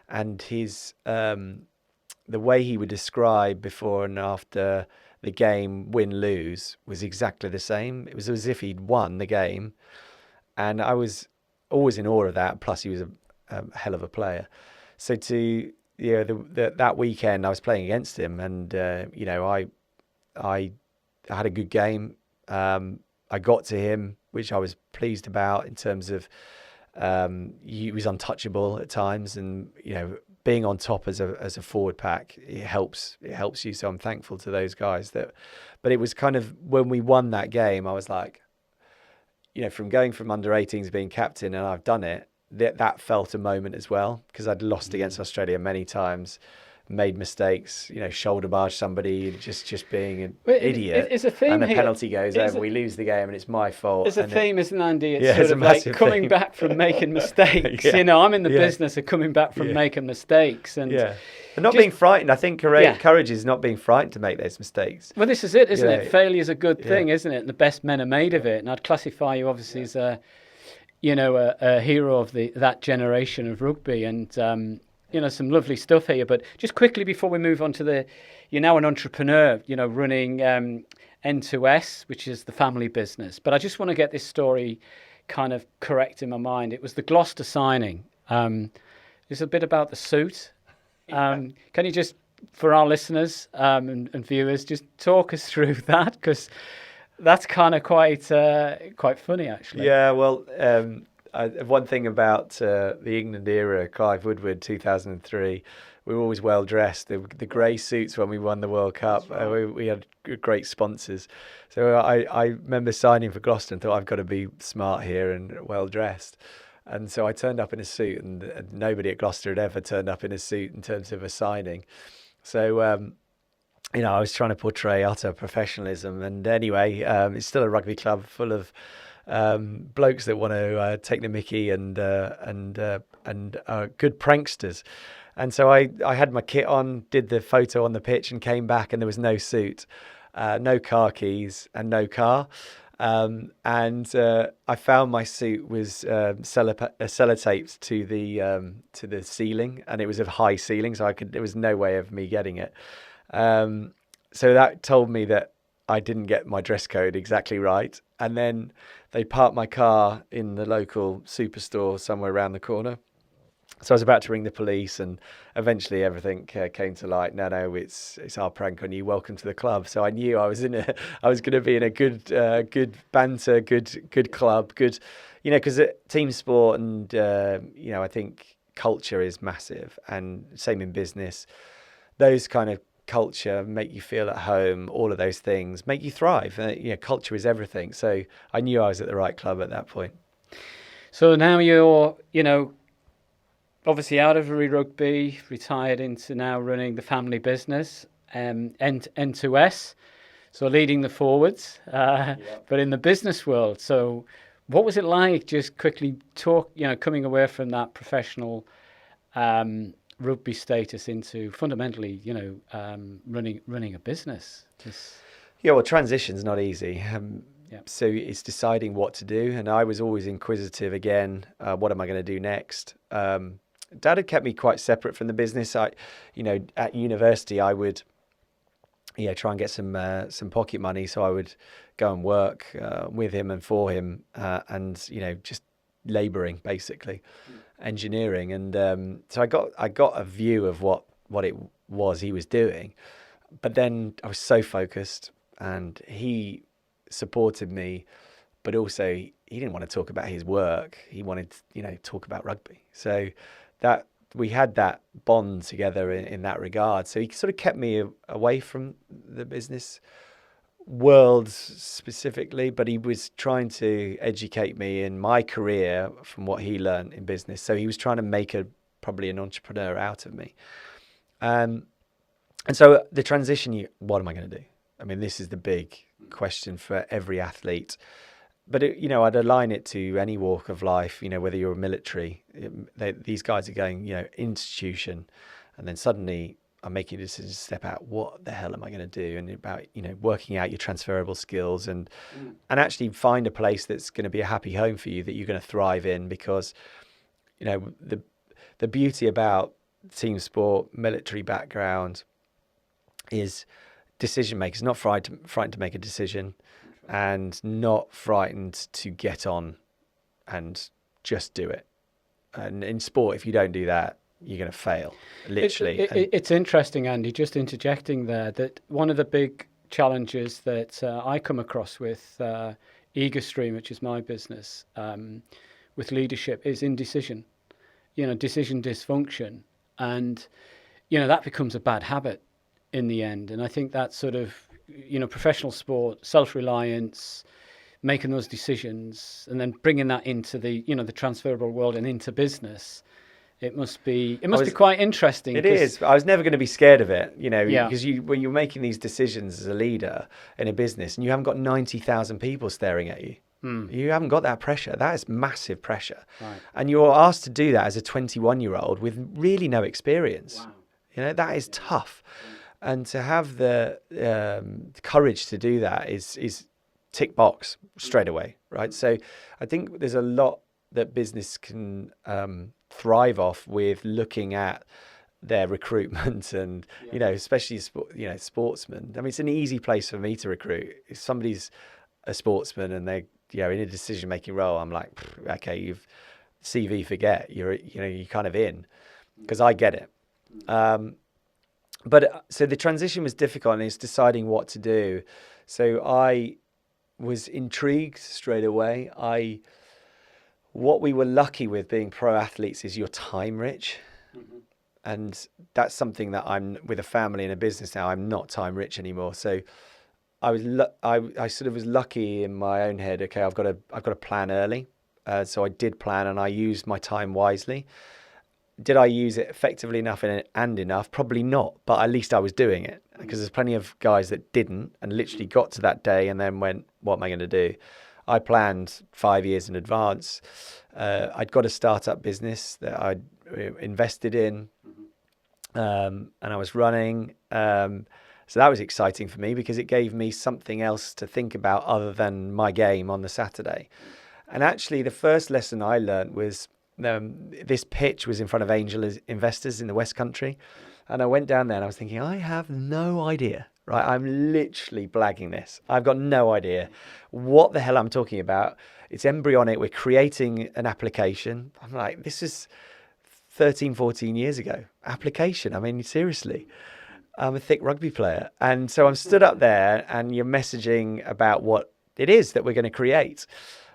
and his the way he would describe before and after the game, win lose, was exactly the same. It was as if he'd won the game, and I was always in awe of that. Plus, he was a hell of a player. So that weekend I was playing against him, and I had a good game. I got to him, which I was pleased about in terms of he was untouchable at times, and being on top as a forward pack, it helps you. So I'm thankful to those guys but it was kind of when we won that game, I was like, from going from under 18s being captain, and I've done it. That felt a moment as well, because I'd lost against Australia many times, made mistakes, shoulder barge somebody, just being an idiot. It's a theme and the here. penalty goes over, we lose the game, and it's my fault. It's a theme, isn't it, Andy? It's Yeah, sort it's a of like massive coming theme. back from making mistakes. Yeah. I'm in the Yeah. business of coming back from Yeah. making mistakes. And not being frightened. I think courage is not being frightened to make those mistakes. Well, this is it, isn't it? Yeah. Failure's a good thing, isn't it? And the best men are made of it. And I'd classify you obviously as a hero of that generation of rugby, and some lovely stuff here. But just quickly before we move on to you're now an entrepreneur, running N2S, which is the family business. But I just want to get this story kind of correct in my mind. It was the Gloucester signing. It's a bit about the suit. Can you just, for our listeners and viewers, just talk us through that? Because that's kind of quite funny, actually. Yeah, well, one thing about the England era, Clive Woodward, 2003, we were always well dressed. The grey suits when we won the World Cup, we had great sponsors. So I remember signing for Gloucester and thought, I've got to be smart here and well dressed. And so I turned up in a suit, and nobody at Gloucester had ever turned up in a suit in terms of a signing. So I was trying to portray utter professionalism. And anyway, it's still a rugby club full of blokes that want to take the mickey and good pranksters. And so I had my kit on, did the photo on the pitch, and came back, and there was no suit, no car keys, and no car. And I found my suit was sellotaped to the ceiling, and it was a high ceiling, so there was no way of me getting it. So that told me that I didn't get my dress code exactly right. And then they parked my car in the local superstore somewhere around the corner. So I was about to ring the police, and eventually everything came to light. No, it's our prank on you. Welcome to the club. So I knew I was going to be in a good banter, good club, good, because team sport and I think culture is massive, and same in business. Those kind of culture make you feel at home. All of those things make you thrive. Culture is everything. So I knew I was at the right club at that point. So now you're, obviously out of rugby, retired into now running the family business, N2S, so leading the forwards, but in the business world. So what was it like, just quickly talk, coming away from that professional rugby status into fundamentally, running a business? Well, transition's not easy. So it's deciding what to do. And I was always inquisitive again. What am I going to do next? Dad had kept me quite separate from the business. At university, I would, try and get some pocket money. So I would go and work with him and for him, and just labouring basically, engineering. And so I got a view of what it was he was doing. But then I was so focused, and he supported me, but also he didn't want to talk about his work. He wanted to talk about rugby. So that we had that bond together in that regard. So he sort of kept me away from the business world specifically, but he was trying to educate me in my career from what he learned in business. So he was trying to make probably an entrepreneur out of me. And so the transition, what am I going to do? I mean, this is the big question for every athlete. But, I'd align it to any walk of life, whether you're military. These guys are going, institution. And then suddenly I'm making a decision to step out. What the hell am I going to do? And about, working out your transferable skills and actually find a place that's going to be a happy home for you, that you're going to thrive in. Because, the beauty about team sport, military background, is decision makers, not frightened to make a decision, and not frightened to get on and just do it. And in sport, if you don't do that, you're going to fail, literally. It's interesting, Andy, just interjecting there, that one of the big challenges that I come across with EgoStream, which is my business, with leadership, is indecision, decision dysfunction. And, that becomes a bad habit in the end. And I think that sort of, professional sport, self-reliance, making those decisions, and then bringing that into the, the transferable world and into business, it must be quite interesting. It is. I was never going to be scared of it, because when you're making these decisions as a leader in a business and you haven't got 90,000 people staring at you, you haven't got that pressure. That is massive pressure. Right. And you're asked to do that as a 21-year-old with really no experience. Wow. That is tough. Yeah. And to have the courage to do that is tick box straight away, right? So I think there's a lot that business can thrive off with looking at their recruitment and, especially, sportsmen. I mean, it's an easy place for me to recruit. If somebody's a sportsman and they're, in a decision-making role, I'm like, okay, you've CV, forget, you're kind of in, because I get it. But so the transition was difficult, and it's deciding what to do. So I was intrigued straight away. What we were lucky with being pro athletes is you're time rich. Mm-hmm. And that's something that I'm, with a family and a business now, I'm not time rich anymore. So I sort of was lucky in my own head. Okay, I've got to plan early. So I did plan, and I used my time wisely. Did I use it effectively enough and enough? Probably not, but at least I was doing it, because there's plenty of guys that didn't and literally got to that day and then went, what am I going to do? I planned 5 years in advance. I'd got a startup business that I'd invested in, and I was running. So that was exciting for me, because it gave me something else to think about other than my game on the Saturday. And actually, the first lesson I learned was this pitch was in front of angel investors in the West Country. And I went down there and I was thinking, I have no idea, right? I'm literally blagging this. I've got no idea what the hell I'm talking about. It's embryonic. We're creating an application. I'm like, this is 13, 14 years ago. Application. I mean, seriously. I'm a thick rugby player. And so I'm stood up there and you're messaging about what it is that we're going to create.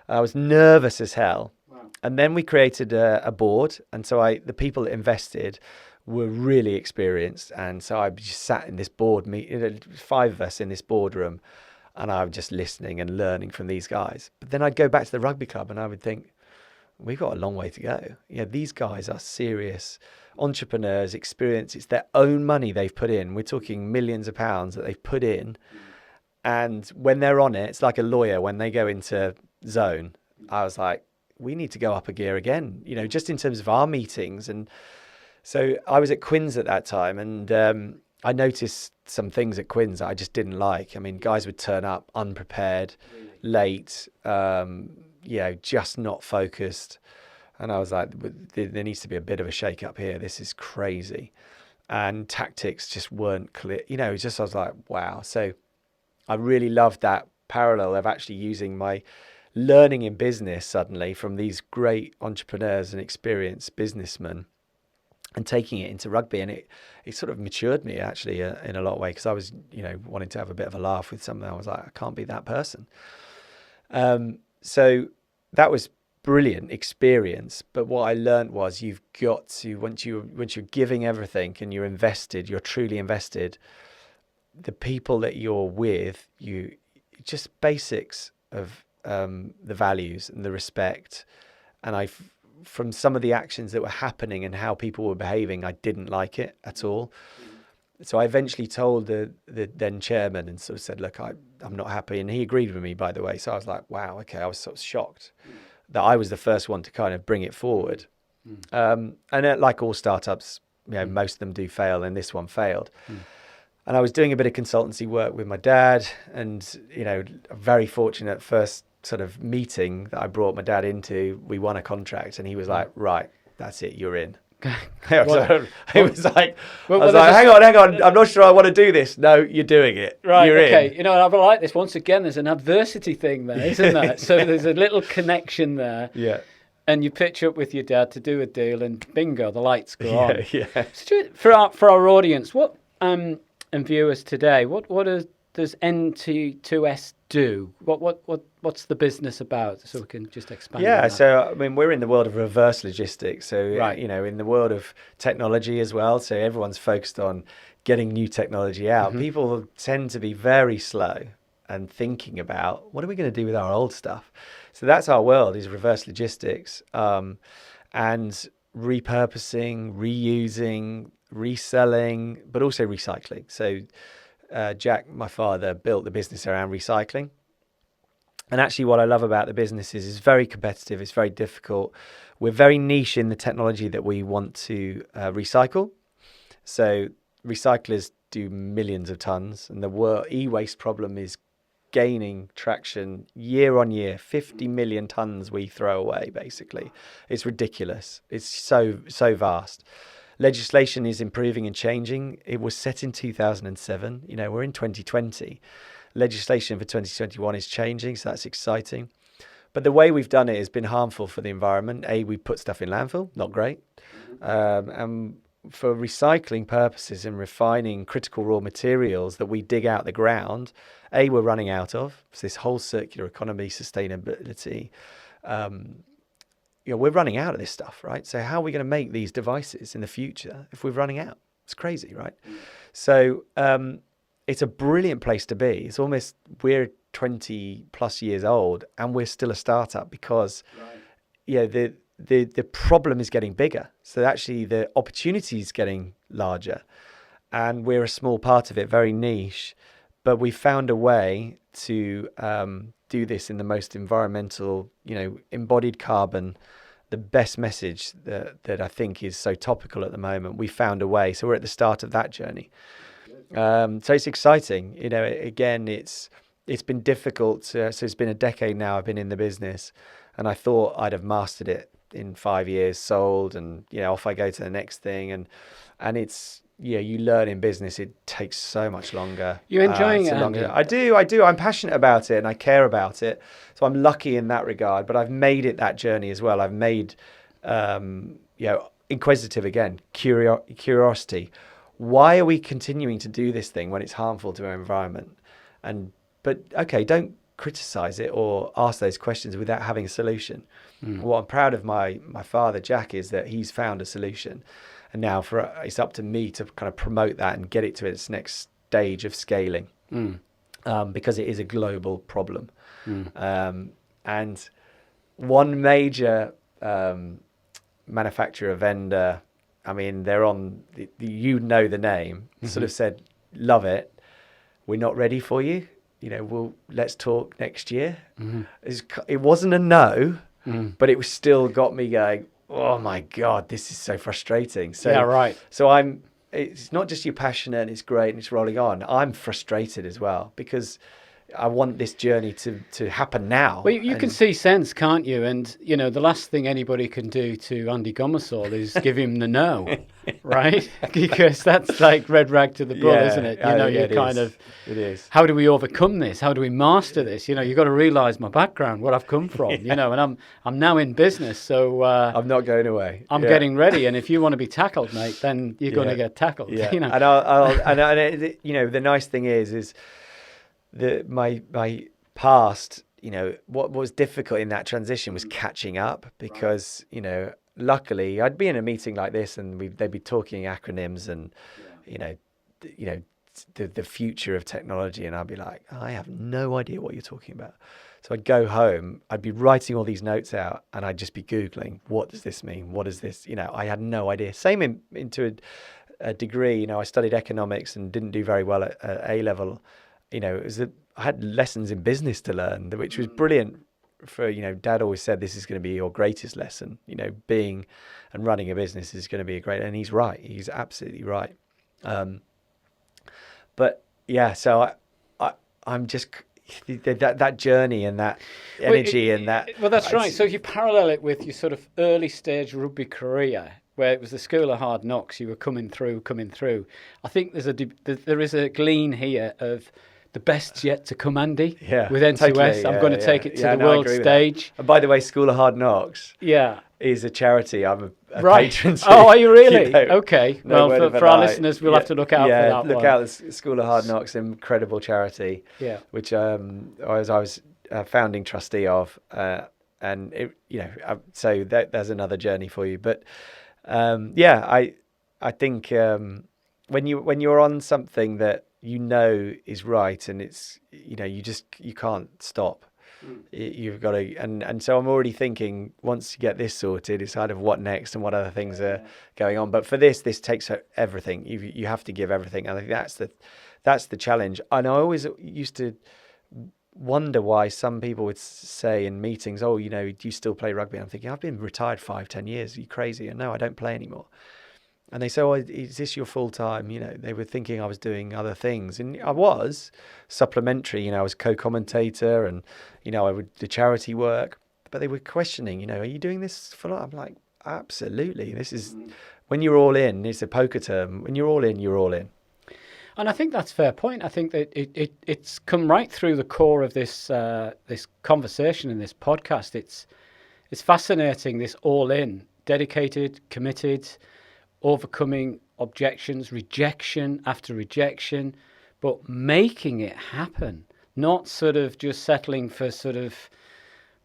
I was nervous as hell. Wow. And then we created a board. And so the people that invested were really experienced. And so I just sat in this board meeting, 5 of us in this boardroom, and I was just listening and learning from these guys. But then I'd go back to the rugby club and I would think, we've got a long way to go. These guys are serious entrepreneurs, experience. It's their own money they've put in. We're talking millions of pounds that they've put in. And when they're on it, it's like a lawyer when they go into zone. I was like, we need to go up a gear again, just in terms of our meetings. And so I was at Quinn's at that time, and I noticed some things at Quinn's that I just didn't like. I mean, guys would turn up unprepared, late, just not focused. And I was like, there needs to be a bit of a shake up here. This is crazy. And tactics just weren't clear. I was like, wow. So I really loved that parallel of actually using my learning in business suddenly from these great entrepreneurs and experienced businessmen and taking it into rugby. And it sort of matured me actually in a lot of ways, because I was, wanting to have a bit of a laugh with something. I was like, I can't be that person. So that was brilliant experience. But what I learned was you've got to, once you're giving everything and you're invested, you're truly invested, the people that you're with, just basics of the values and the respect. And from some of the actions that were happening and how people were behaving, I didn't like it at all. So I eventually told the then chairman and sort of said, look, I'm not happy. And he agreed with me, by the way. So I was like, wow, okay. I was sort of shocked that I was the first one to kind of bring it forward. And like all startups, most of them do fail, and this one failed. And I was doing a bit of consultancy work with my dad, and, very fortunate first sort of meeting that I brought my dad into, we won a contract, and he was like, right, that's it, you're in. It was like, well, I was like, hang on, I'm not sure I want to do this. No, you're doing it. Right, you're okay. in. You know, I like this. Once again, there's an adversity thing there, isn't there? So there's a little connection there. Yeah. And you pitch up with your dad to do a deal, and bingo, the lights go on. Yeah. So for our audience, what and viewers today, what does NT2S do? What's the business about? So we can just expand. Yeah, on that. so I mean, we're in the world of reverse logistics. So Right. you know, in the world of technology as well. So everyone's focused on getting new technology out. People tend to be very slow and thinking about what are we going to do with our old stuff. So that's our world, is reverse logistics, and repurposing, reusing, reselling, but also recycling. So Jack, my father, built the business around recycling. And actually what I love about the business is it's very competitive, it's very difficult. We're very niche in the technology that we want to recycle. So recyclers do millions of tons, and the e-waste problem is gaining traction year on year. 50 million tons we throw away, basically. It's ridiculous. It's so vast. Legislation is improving and changing. It was set in 2007. You know, we're in 2020. Legislation for 2021 is changing, so that's exciting. But the way we've done it has been harmful for the environment. We put stuff in landfill, not great. And for recycling purposes and refining critical raw materials that we dig out the ground, we're running out of. So this whole circular economy, sustainability, you know, we're running out of this stuff, right? So how are we going to make these devices in the future if we're running out? It's crazy, right? So it's a brilliant place to be. It's almost, we're 20 plus years old and we're still a startup because the problem is getting bigger. So actually the opportunity is getting larger, and we're a small part of it, very niche, but we found a way to do this in the most environmental, you know, embodied carbon, the best message that I think is so topical at the moment. We found a way. So we're at the start of that journey. So it's exciting. You know, again, it's been difficult. So it's been a decade now I've been in the business, and I thought I'd have mastered it in 5 years, sold, and, you know, off I go to the next thing. And it's, yeah, you learn in business, it takes so much longer. You're enjoying it, Andy? I do. I'm passionate about it and I care about it. So I'm lucky in that regard, but I've made it that journey as well. I've made, you know, inquisitive again, curiosity. Why are we continuing to do this thing when it's harmful to our environment? But okay, don't criticize it or ask those questions without having a solution. What I'm proud of my father, Jack, is that he's found a solution. And now it's up to me to kind of promote that and get it to its next stage of scaling, because it is a global problem. And one major manufacturer, vendor, I mean, they're on, you know the name, sort of said, love it. We're not ready for you. You know, let's talk next year. It wasn't a no, but it was still got me going, oh my God, this is so frustrating. So, yeah, right. So it's not just you're passionate and it's great and it's rolling on. I'm frustrated as well because I want this journey to happen now. Well, you can see sense, can't you? And, you know, the last thing anybody can do to Andy Gomarsall is give him the no, right? Because that's like red rag to the bull, isn't it? You know, it is. How do we overcome this? How do we master this? You know, you've got to realise my background, where I've come from, you know, and I'm now in business, so... I'm not going away. I'm getting ready, and if you want to be tackled, mate, then you're going to get tackled, you know. And you know, the nice thing is my past, you know, what was difficult in that transition was catching up because, you know, luckily I'd be in a meeting like this and they'd be talking acronyms and, you know, the future of technology, and I'd be like, I have no idea what you're talking about. So I'd go home, I'd be writing all these notes out, and I'd just be Googling, what does this mean? What is this? You know, I had no idea. Same into a degree, you know, I studied economics and didn't do very well at A level. You know, I had lessons in business to learn, which was brilliant for, you know, Dad always said, this is going to be your greatest lesson. You know, being and running a business is going to be a great, and he's right. He's absolutely right. But yeah, so I'm just that journey and that energy and that. Well, that's right. So if you parallel it with your sort of early stage rugby career, where it was the school of hard knocks. You were coming through. I think there is a glean here of the best's yet to come, Andy. Yeah, with N2S, totally, I'm going to take it to the world stage. And by the way, School of Hard Knocks is a charity. I'm a patron to. Oh, are you really? You know, okay. no well, for our listeners, we'll have to look out for that. Look out. The School of Hard Knocks, incredible charity. Yeah. Which I was founding trustee of, and it, so there's another journey for you. But I think when you're on something that is right, and it's you can't stop. You've got to, and so I'm already thinking, once you get this sorted, it's kind of what next and what other things are going on. But for this takes everything. You have to give everything. And I think that's the challenge. And I always used to wonder why some people would say in meetings, "Oh, do you still play rugby?" I'm thinking, I've been retired 5-10 years. Are you crazy? And no, I don't play anymore. And they say, "Oh, is this your full time?" They were thinking I was doing other things, and I was supplementary. I was co-commentator, and I would do charity work. But they were questioning, "Are you doing this for life?" I'm like, "Absolutely. This is when you're all in. It's a poker term. When you're all in, you're all in." And I think that's a fair point. I think that it's come right through the core of this this conversation in this podcast. It's fascinating. This all in, dedicated, committed, overcoming objections, rejection after rejection, but making it happen, not sort of just settling for sort of,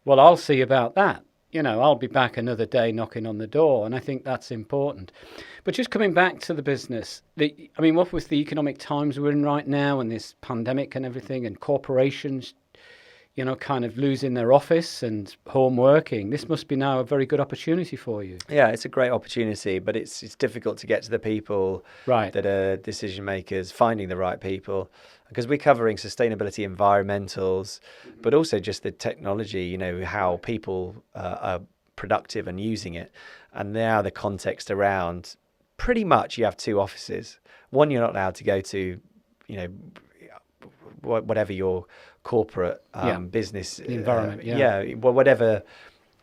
well, I'll see about that. I'll be back another day knocking on the door. And I think that's important. But just coming back to the business, what with the economic times we're in right now and this pandemic and everything, and corporations, kind of losing their office and home working, this must be now a very good opportunity for you. Yeah, it's a great opportunity, but it's difficult to get to the people that are decision makers, finding the right people, because we're covering sustainability, environmentals, but also just the technology, how people are productive and using it. And now the context around, pretty much you have two offices. One, you're not allowed to go to, whatever your corporate business environment, whatever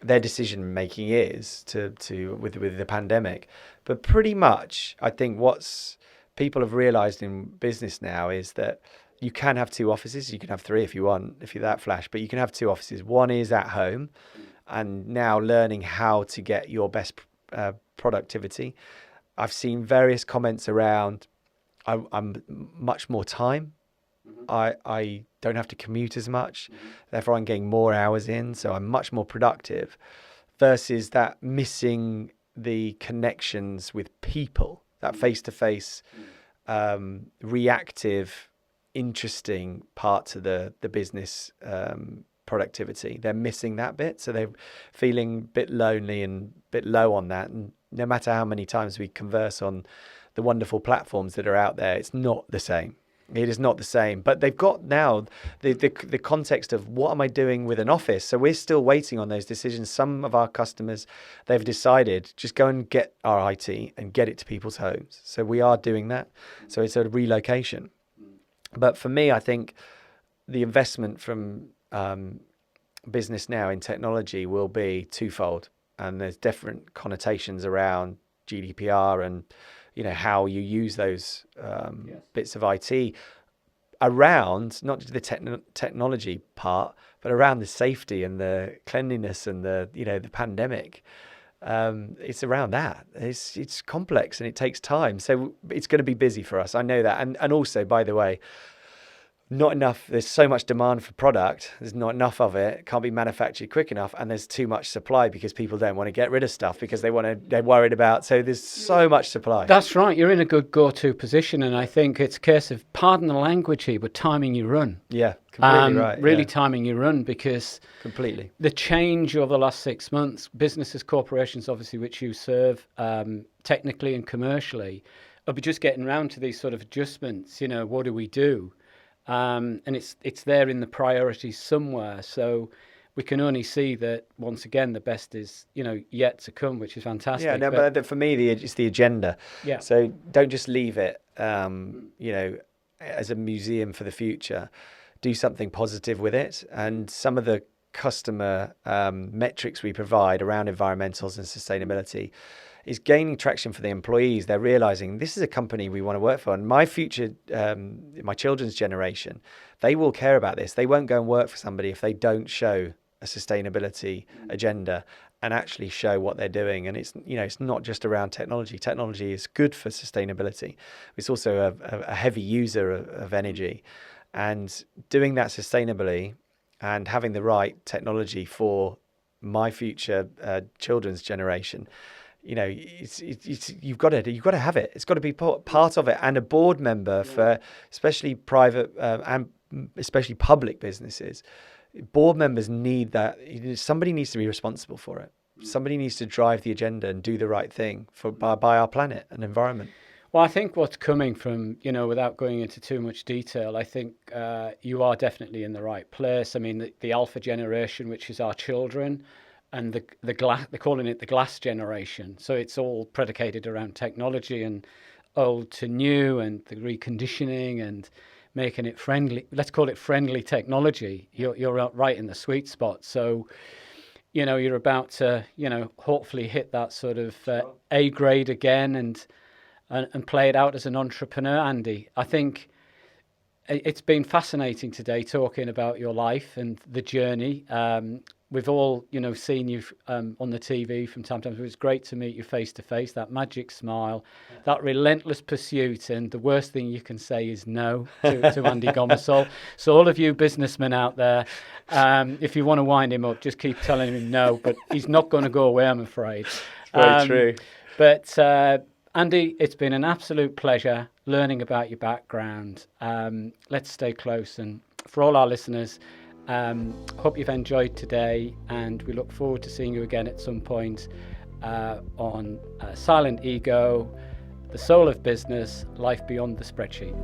their decision making is with the pandemic. But pretty much, I think what's people have realized in business now is that you can have two offices. You can have three if you want, if you're that flash, but you can have two offices. One is at home, and now learning how to get your best productivity. I've seen various comments around I'm much more time. I don't have to commute as much, therefore I'm getting more hours in, so I'm much more productive, versus that missing the connections with people, that face-to-face, reactive, interesting part to the business productivity. They're missing that bit, so they're feeling a bit lonely and a bit low on that. And no matter how many times we converse on the wonderful platforms that are out there, it's not the same. It is not the same. But they've got now the context of what am I doing with an office? So we're still waiting on those decisions. Some of our customers, they've decided just go and get our IT and get it to people's homes. So we are doing that. So it's a relocation. But for me, I think the investment from business now in technology will be twofold. And there's different connotations around GDPR and how you use those bits of IT around not just the technology part, but around the safety and the cleanliness and the the pandemic. It's around that. It's complex and it takes time, so it's going to be busy for us. I know that, and also, by the way, not enough. There's so much demand for product. There's not enough of it. It can't be manufactured quick enough, and there's too much supply because people don't want to get rid of stuff because they're worried about. So there's so much supply. That's right. You're in a good go-to position, and I think it's a case of, pardon the language here, but timing your run. Yeah, completely right. Really timing your run, because completely the change over the last 6 months, businesses, corporations, obviously, which you serve, technically and commercially, are just getting around to these sort of adjustments. What do we do? And it's there in the priorities somewhere. So we can only see that, once again, the best is yet to come, which is fantastic. Yeah, no, but for me, it's the agenda. Yeah. So don't just leave it, as a museum for the future. Do something positive with it. And some of the customer metrics we provide around environmentals and sustainability is gaining traction for the employees. They're realizing this is a company we want to work for. And my future, my children's generation, they will care about this. They won't go and work for somebody if they don't show a sustainability agenda and actually show what they're doing. And it's, you know, it's not just around technology. Technology is good for sustainability. It's also a heavy user of energy. And doing that sustainably and having the right technology for my future children's generation, you know, you've got to have it. It's got to be part of it. And a board member for especially private and especially public businesses, board members need that. Somebody needs to be responsible for it. Somebody needs to drive the agenda and do the right thing by our planet and environment. Well, I think what's coming from, you know, without going into too much detail, I think you are definitely in the right place. I mean, the alpha generation, which is our children, and the glass, they're calling it the glass generation. So it's all predicated around technology and old to new and the reconditioning and making it friendly. Let's call it friendly technology. You're right in the sweet spot. So, you know, you're about to, you know, hopefully hit that sort of A grade again and play it out as an entrepreneur, Andy. I think it's been fascinating today talking about your life and the journey. We've all, you know, seen you on the TV from time to time. It was great to meet you face to face, that magic smile, that relentless pursuit. And the worst thing you can say is no to Andy Gomarsall. So all of you businessmen out there, if you want to wind him up, just keep telling him no, but he's not going to go away, I'm afraid. Very true. But Andy, it's been an absolute pleasure learning about your background. Let's stay close. And for all our listeners, hope you've enjoyed today, and we look forward to seeing you again at some point on SilentEGO, The Soul of Business, Life Beyond the Spreadsheet.